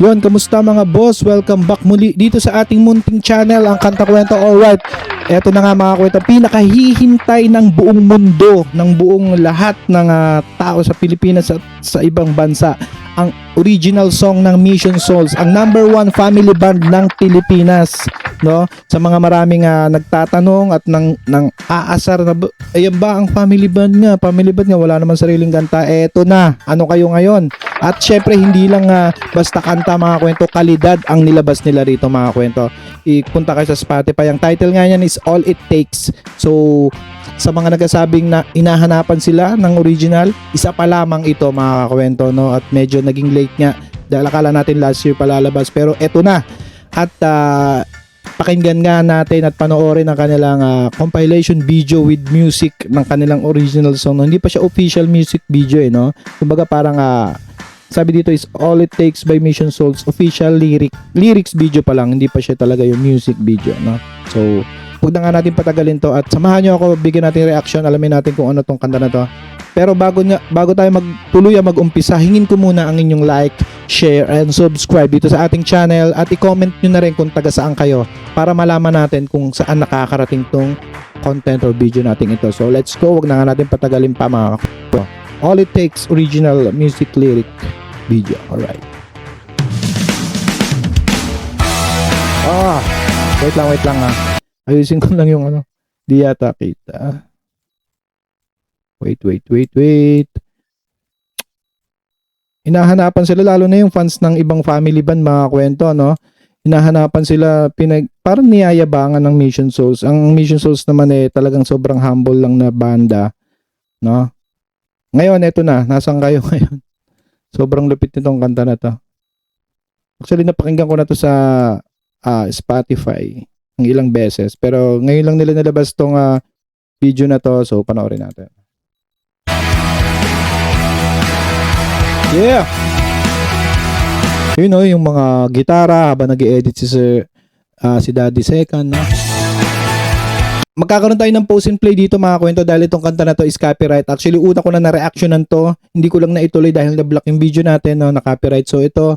Yun, kamusta mga boss? Welcome back muli dito sa ating munting channel, ang Kanta Kwento. Alright, eto na nga mga kwento, pinakahihintay ng buong mundo, ng buong lahat ng tao sa Pilipinas at sa ibang bansa, ang original song ng Mission Souls, ang number 1 family band ng Pilipinas, no? Sa mga maraming nagtatanong at nang aasar na ayan ba ang family band nga? Family band nga, wala naman sariling kanta. Eto na, ano kayo ngayon? At syempre hindi lang basta kanta mga kwento, kalidad ang nilabas nila rito mga kwento. Ipunta kayo sa Spotify, ang title nga niyan is All It Takes. So sa mga nagsasabing na inahanapan sila ng original, isa pa lamang ito mga kwento, no? At medyo naging late nga dahil akala natin last year palalabas, pero eto na. At pakinggan nga natin at panoorin ang kanilang compilation video with music ng kanilang original song. Hindi pa siya official music video no? Kumbaga parang sabi dito is All It Takes by Mission Souls, official lyrics video pa lang, hindi pa siya talaga yung music video, no? So huwag na nga natin patagalin to at samahan nyo ako, bigyan natin reaction, alamin natin kung ano tong kanta na to. Pero bago tayo magtuluyan mag-umpisa, hingin ko muna ang inyong like, share, and subscribe dito sa ating channel at i-comment nyo na rin kung taga saan kayo para malaman natin kung saan nakakarating tong content or video natin ito. So let's go, huwag na nga natin patagalin pa mga kapatid. All It Takes original music lyric video. Alright. Wait lang ayusin ko lang yung di yata kita. Wait. Hinahanapan sila, lalo na yung fans ng ibang family band mga kwento, no? Hinahanapan sila, parang niyayabangan ng Mission Souls. Ang Mission Souls naman talagang sobrang humble lang na banda, no? Ngayon, eto na, nasaan kayo ngayon? Sobrang lupit nitong kanta na to. Actually, napakinggan ko na to sa Spotify ng ilang beses, pero ngayon lang nila nilabas tong video na to, so panoorin natin. Yeah! You know, yung mga gitara habang nag-i-edit si Daddy Second, no? Magkakaroon tayo ng post and play dito mga kwento dahil itong kanta na to is copyright. Actually, una ko na na-reactionan to, hindi ko lang naituloy dahil na-block yung video natin, no, na copyright. So ito,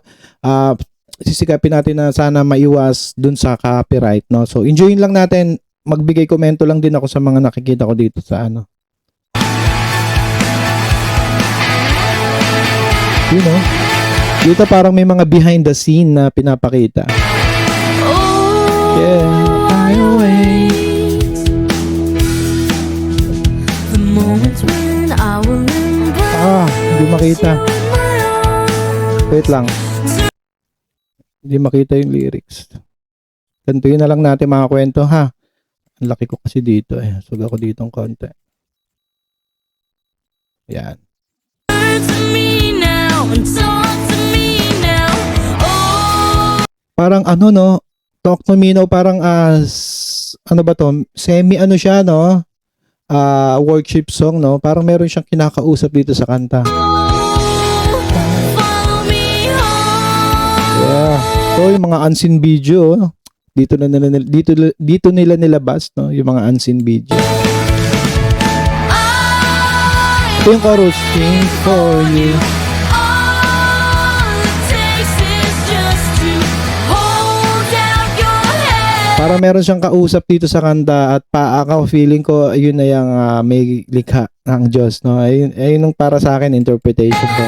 sisikapin natin na sana maiwas dun sa copyright, no? So enjoyin lang natin, magbigay komento lang din ako sa mga nakikita ko dito sa you know, dito parang may mga behind the scene na pinapakita. Yeah. Hindi makita. Wait lang. Hindi makita yung lyrics. Gantuin na lang natin mga kwento, ha? Ang laki ko kasi dito Sug ako dito ng konti. Yan. Parang no? Talk to me now, parang ano ba to? Semi siya, no? Worship song, no? Parang meron siyang kinakausap dito sa kanta. Yeah. So yung mga unseen video, dito nila nilabas, no? Yung mga unseen video. Ito yung chorus, Sing for you. Para meron siyang kausap dito sa kanta at feeling ko yun na yung may likha ng Diyos, no? Ayun yung para sa akin interpretation ko.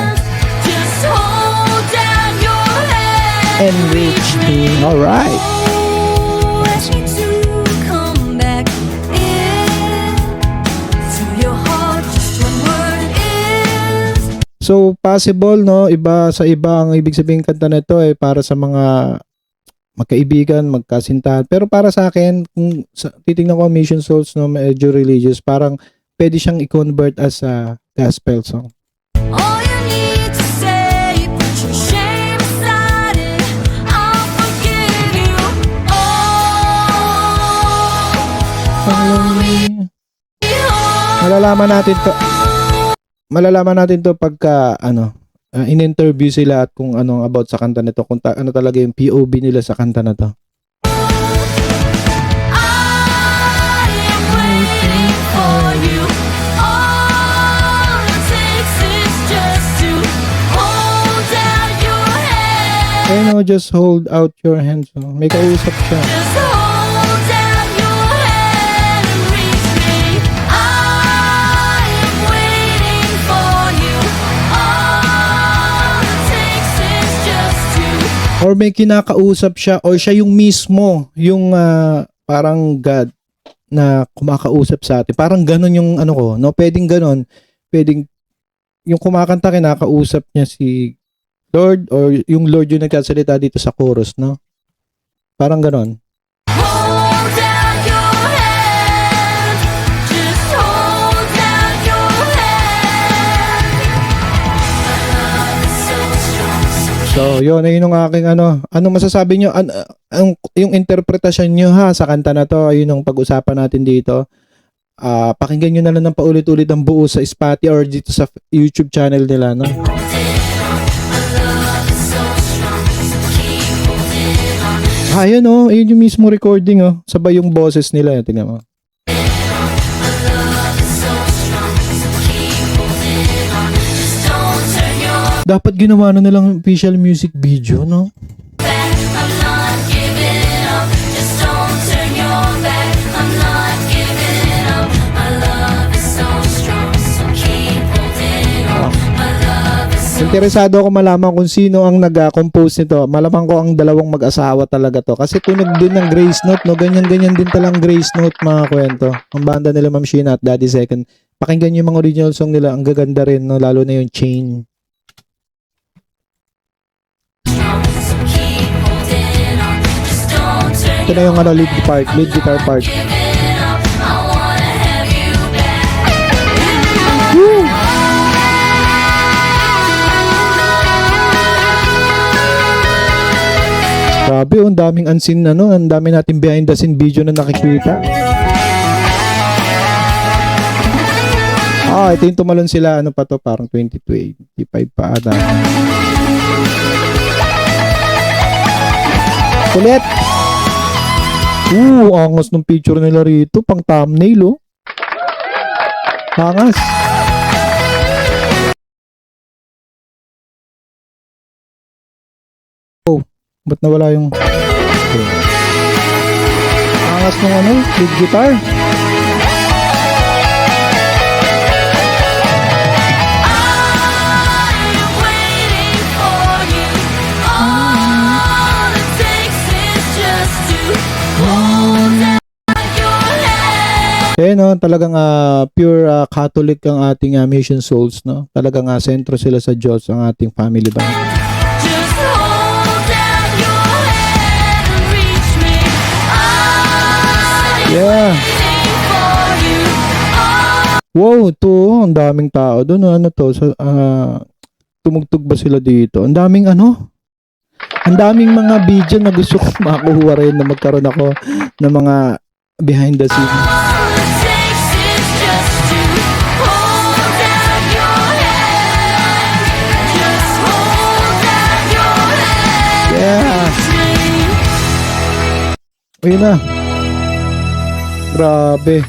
And reach me. Alright. So possible, no? Iba sa iba ang ibig sabihin kanta na ito para sa mga magkaibigan, magkasintahan. Pero para sa akin, kung titingnan ko Mission Souls, no, medyo religious, parang pwede siyang i-convert as a gospel song. Malalaman natin to pagka in-interview sila at kung ano about sa kanta nito, kung ano talaga yung POV nila sa kanta na to. Ayun no, just hold out your hands. Oh. May kausap siya. Just hold out your hand and reach me. I am waiting for you. All it takes is just to. Or may kinakausap siya or siya yung mismo, yung parang God na kumakausap sa atin. Parang ganun yung ano ko, no? Pwedeng ganun. Pwedeng yung kumakanta kinakausap niya si Lord or yung Lord yung nagkasalita dito sa chorus, no? Parang ganon. Hold out your hand. Just hold out your hand. My love is so strong, so So, yun, ayun yung aking ano masasabi nyo, yung interpretasyon nyo ha, sa kanta na to, ayun yung pag-usapan natin dito. Pakinggan nyo na lang ng paulit-ulit ang buo sa Spotify or dito sa YouTube channel nila, no? Ayun oh, ayun yung mismo recording oh. Sabay yung boses nila, tingnan mo. Dapat ginawa na nilang official music video, no? Interesado ako malaman kung sino ang nag-compose nito. Malamang ko ang dalawang mag-asawa talaga to. Kasi tunog din ng Grace Note, no? Ganyan-ganyan din talang Grace Note, mga kwento. Ang banda nila Ma'am Sheena at Daddy Second. Pakinggan yung mga original song nila. Ang gaganda rin, no? Lalo na yung Chain. Ito na yung ano, lead guitar part. Woo! Grabe, ang daming unseen ano, ang dami natin behind the scene video na nakikita. Ito yung tumalon sila, ano pa to, parang 2025 pa ata. Kulit! Angas ng picture nila rito, pang thumbnail, oh. Angas. Ba't nawala yung angas ng ano, lead guitar? No, talagang pure Catholic ang ating Mission Souls, no? Talagang sentro sila sa Diyos ang ating family band. Yeah. Wow, to ang daming tao doon. Ano to? Tumugtog ba sila dito? Ang daming ano? Ang daming mga video na gusto ko makuha rin na magkaroon ako ng mga behind the scenes. Yeah. Ayun na. Grabe.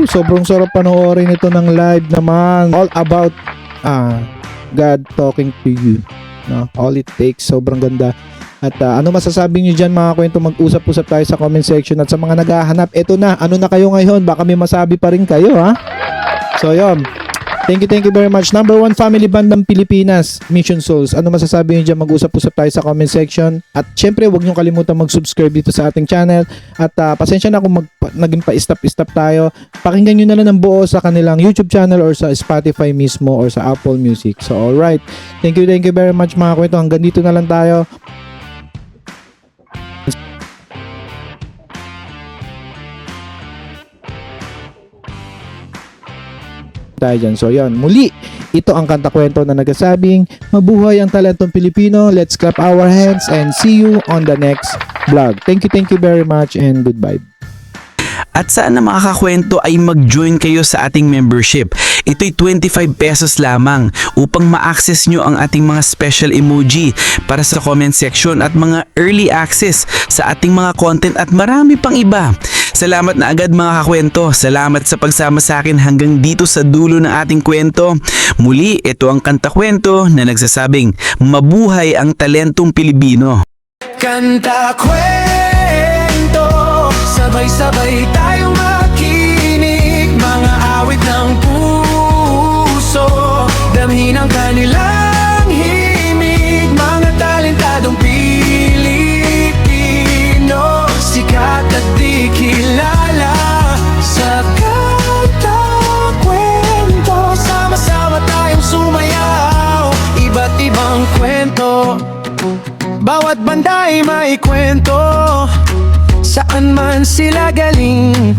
Sobrang sarap panoorin ito ng live naman. All about God talking to you. No? All it takes. Sobrang ganda. At ano masasabi nyo dyan mga kwento? Mag-usap-usap tayo sa comment section. At sa mga naghahanap, eto na. Ano na kayo ngayon? Baka may masabi pa rin kayo, ha? So, yun. Thank you very much. Number 1 family band ng Pilipinas, Mission Souls. Ano masasabi niyo dyan? Mag-usap-usap tayo sa comment section. At syempre, huwag niyo kalimutan mag-subscribe dito sa ating channel. At pasensya na kung naging pa-stop tayo. Pakinggan niyo na lang ng buo sa kanilang YouTube channel or sa Spotify mismo or sa Apple Music. So, alright. Thank you very much mga kwento. Hanggang dito na lang tayo. Tayo dyan. So yan, muli, ito ang kanta kwento na nagsasabing mabuhay ang talentong Pilipino. Let's clap our hands and see you on the next vlog. Thank you very much and goodbye. At sana mga kakwento ay mag-join kayo sa ating membership. Ito'y 25 pesos lamang upang ma-access nyo ang ating mga special emoji para sa comment section at mga early access sa ating mga content at marami pang iba. Salamat na agad mga kakwento. Salamat sa pagsama sa akin hanggang dito sa dulo ng ating kwento. Muli, ito ang kanta kwento na nagsasabing mabuhay ang talentong Pilipino. Kanta kwento, sabay-sabay tayong makinig. Mga awit ng puso, damhin ang kanilang himig. Mga talentadong Pilipino, sikat at di kilala sa kanta kwento. Sama-sama tayong sumayaw, iba't ibang kwento. Bawat banda ay may kwento, saan man sila galing.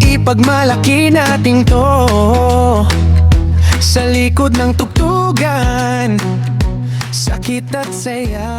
Ipagmalaki natin to, sa likod ng tugtugan, sakit at saya.